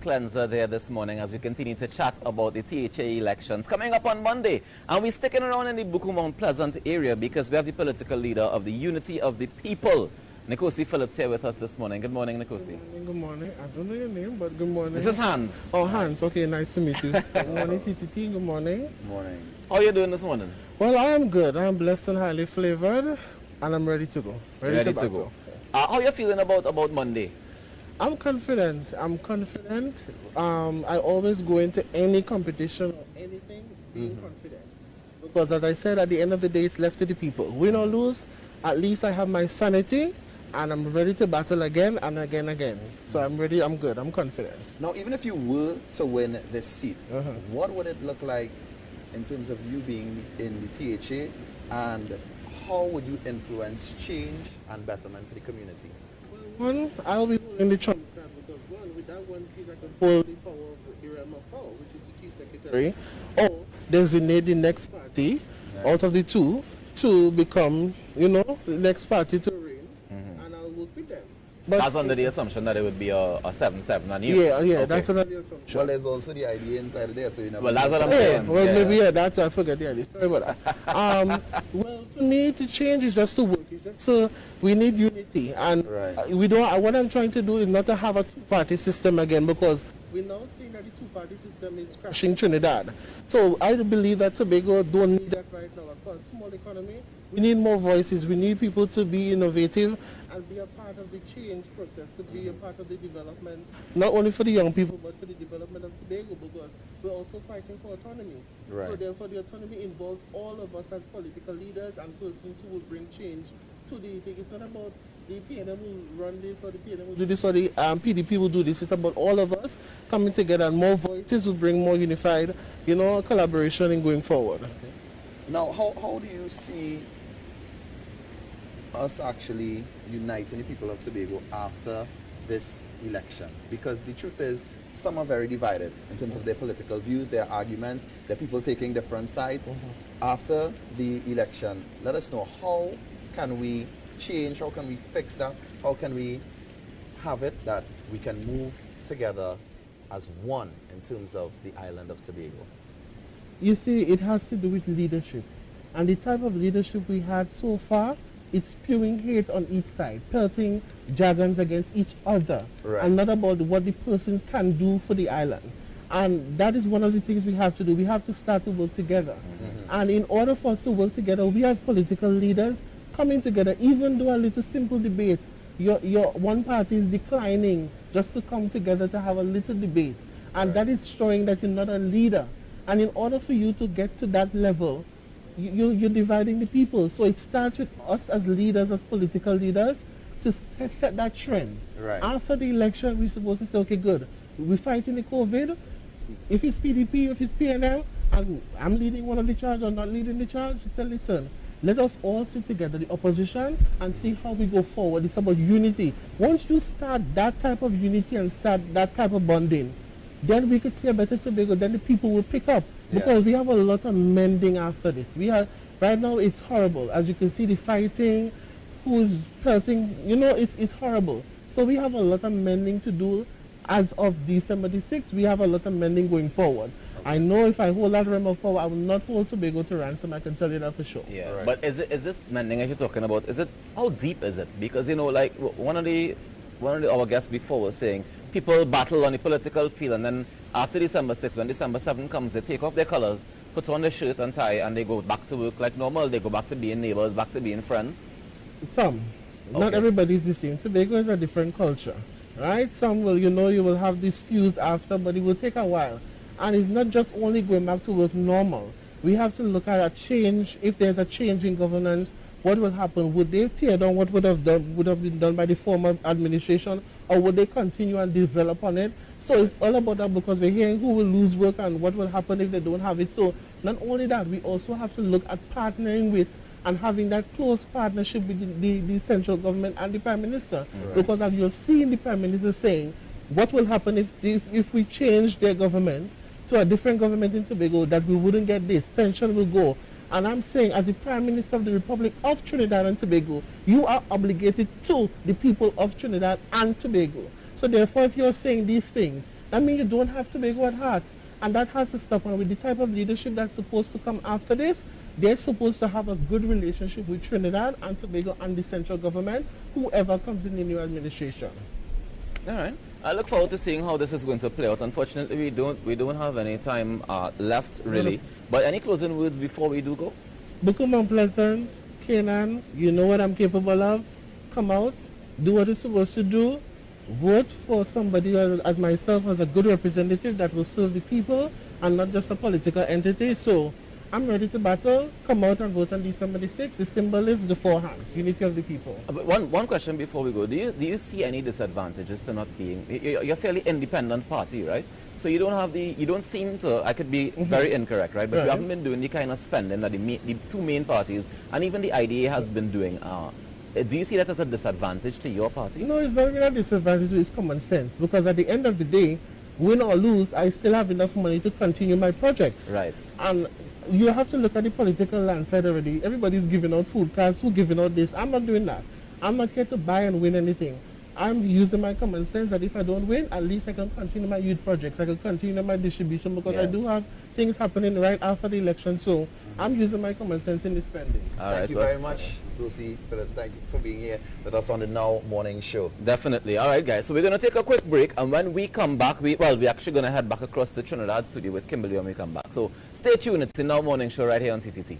cleanser there this morning as we continue to chat about the THA elections coming up on Monday. And we're sticking around in the Buku Mount Pleasant area because we have the political leader of the Unity of the People, Nkosi Phillips, here with us this morning. Good morning, Nkosi. Good morning. I don't know your name, but good morning. This is Hans. Oh, Hans. Okay, nice to meet you. Good morning, TTT. Good morning. Good morning. How are you doing this morning? Well, I am good. I am blessed and highly flavored, and I'm ready to go. Ready to go. How are you feeling about Monday? I'm confident. I'm confident. I always go into any competition or anything being confident. Because as I said, at the end of the day, it's left to the people. Win or lose, at least I have my sanity, and I'm ready to battle again and again. So I'm ready, I'm good, I'm confident. Now, even if you were to win this seat, what would it look like in terms of you being in the THA, and how would you influence change and betterment for the community? One, I'll be holding the trump card because one, with that one seat, I can hold the power of the realm of power, which is the chief secretary, or designate the next party out of the two to become, you know, the next party to reign, and I'll work with them. But that's under the assumption that it would be a 7-7 and you. Yeah, okay. That's under the assumption. Well, there's also the idea inside there, so you know. Well, that's what I'm saying. Well, maybe that's I forget the idea. Sorry about that. Well, for me, to change is just to work. It's just so we need unity, and we don't. What I'm trying to do is not to have a two-party system again, because we're now seeing that the two-party system is crashing Trinidad. So I believe that Tobago don't need that right now. Of course, small economy. We need more voices. We need people to be innovative and be a part of the change process, to be a part of the development, not only for the young people, but for the development of Tobago, because we're also fighting for autonomy. So therefore, the autonomy involves all of us as political leaders and persons who will bring change to the thing. It's not about the PNM will run this or the PNM will do this or the PDP will do this. It's about all of us coming together, and more voices will bring more unified, you know, collaboration in going forward. Now, how do you see us actually uniting the people of Tobago after this election? Because the truth is, some are very divided in terms of their political views, their arguments, there are people taking different sides. After the election, let us know, how can we change, how can we fix that, how can we have it that we can move together as one in terms of the island of Tobago? You see, it has to do with leadership. And the type of leadership we had so far, it's spewing hate on each side, pelting jargons against each other, and not about what the persons can do for the island. And that is one of the things we have to do. We have to start to work together. And in order for us to work together, we as political leaders coming together, even though a little simple debate, your one party is declining just to come together to have a little debate. And that is showing that you're not a leader. And in order for you to get to that level, you're dividing the people. So it starts with us as leaders, as political leaders, to set that trend. After the election, we're supposed to say, okay, good, we're fighting the COVID. If it's PDP, if it's PNL, and I'm leading one of the charge or not leading the charge, you say, listen, let us all sit together, the opposition, and see how we go forward. It's about unity. Once you start that type of unity and start that type of bonding, then we could see a better Tobago, then the people will pick up. Because we have a lot of mending after this. Right now it's horrible. As you can see, the fighting, who's pelting, you know, it's horrible. So we have a lot of mending to do. As of December the 6th, we have a lot of mending going forward. I know if I hold that realm of power, I will not hold Tobago to ransom. I can tell you that for sure. Yeah, but is this mending that you're talking about, how deep is it? Because, you know, like one of our guests before was saying, people battle on the political field, and then after December 6th, when December 7th comes, they take off their colors, put on their shirt and tie, and they go back to work like normal. They go back to being neighbors, back to being friends. Some. Not everybody is the same. Tobago is a different culture, right? Some will, you know, you will have disputes after, but it will take a while. And it's not just only going back to work normal. We have to look at a change. If there's a change in governance, what will happen? Would they tear down what would have been done by the former administration, or would they continue and develop on it? So it's all about that, because we're hearing who will lose work and what will happen if they don't have it. So not only that, we also have to look at partnering with and having that close partnership with the central government and the Prime Minister. Because as you've seen the Prime Minister saying, what will happen if we change their government to a different government in Tobago, that we wouldn't get this, pension will go. And I'm saying, as the Prime Minister of the Republic of Trinidad and Tobago, you are obligated to the people of Trinidad and Tobago. So therefore, if you're saying these things, I mean, you don't have Tobago at heart. And that has to stop. And with the type of leadership that's supposed to come after this, they're supposed to have a good relationship with Trinidad and Tobago and the central government, whoever comes in the new administration. All right. I look forward to seeing how this is going to play out. Unfortunately, we don't have any time left, really. But any closing words before we do go? Buku Mount Pleasant, Canaan, you know what I'm capable of. Come out, do what you're supposed to do. Vote for somebody as myself as a good representative that will serve the people and not just a political entity. So I'm ready to battle. Come out and vote on December the 6th. The symbol is the four hands, unity of the people. But one question before we go. Do you see any disadvantages to not being, you're a fairly independent party, right? So you don't seem to, I could be very incorrect, right? But you haven't been doing the kind of spending that the two main parties and even the IDA has been doing. Do you see that as a disadvantage to your party? No, it's not really a disadvantage, it's common sense. Because at the end of the day, win or lose, I still have enough money to continue my projects. Right. And you have to look at the political landscape already. Everybody's giving out food cards, who's giving out this. I'm not doing that. I'm not here to buy and win anything. I'm using my common sense that if I don't win, at least I can continue my youth projects. I can continue my distribution because I do have things happening right after the election. So I'm using my common sense in the spending. Thank you very much, Dulcie Phillips. Thank you for being here with us on the Now Morning Show. Definitely. All right, guys. So we're going to take a quick break. And when we come back, we're actually going to head back across the Trinidad studio with Kimberly when we come back. So stay tuned. It's the Now Morning Show right here on TTT.